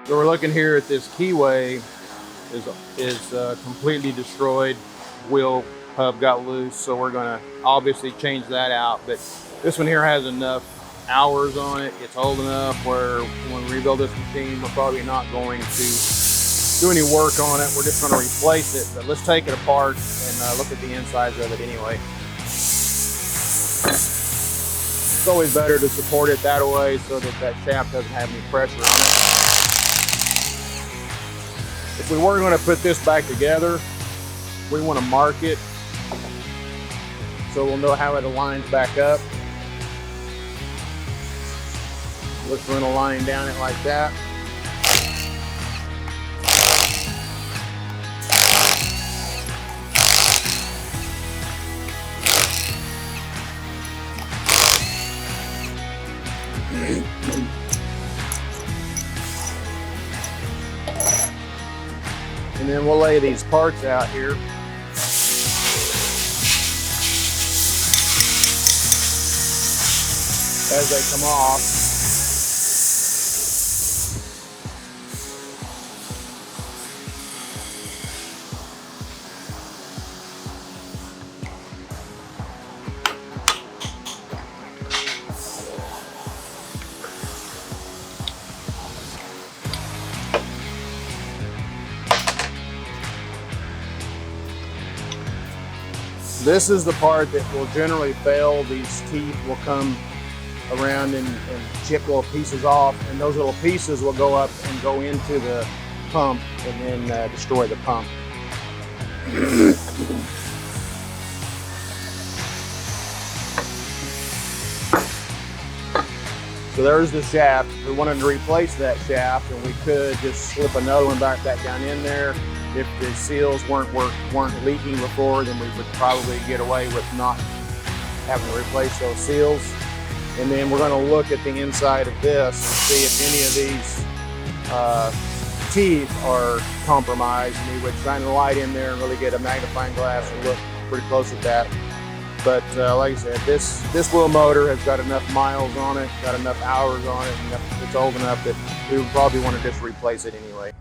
So we're looking here at this keyway is completely destroyed. Wheel hub got loose, so we're gonna obviously change that out. But this one here has enough hours on it. It's old enough where when we rebuild this machine, we're probably not going to do any work on it. We're just gonna replace it. But let's take it apart and look at the insides of it anyway. It's always better to support it that way so that that shaft doesn't have any pressure on it. If we were going to put this back together, we want to mark it so we'll know how it aligns back up. Let's run a line down it like that. And then we'll lay these parts out here. As they come off. This is the part that will generally fail. These teeth will come around and chip little pieces off, and those little pieces will go up and go into the pump and then destroy the pump. So there's the shaft. We wanted to replace that shaft, and we could just slip another one back down in there. If the seals weren't leaking before, then we would probably get away with not having to replace those seals. And then we're going to look at the inside of this and see if any of these teeth are compromised. And we would shine the light in there and really get a magnifying glass and look pretty close at that. But like I said, this wheel motor has got enough miles on it, got enough hours on it, and it's old enough that we would probably want to just replace it anyway.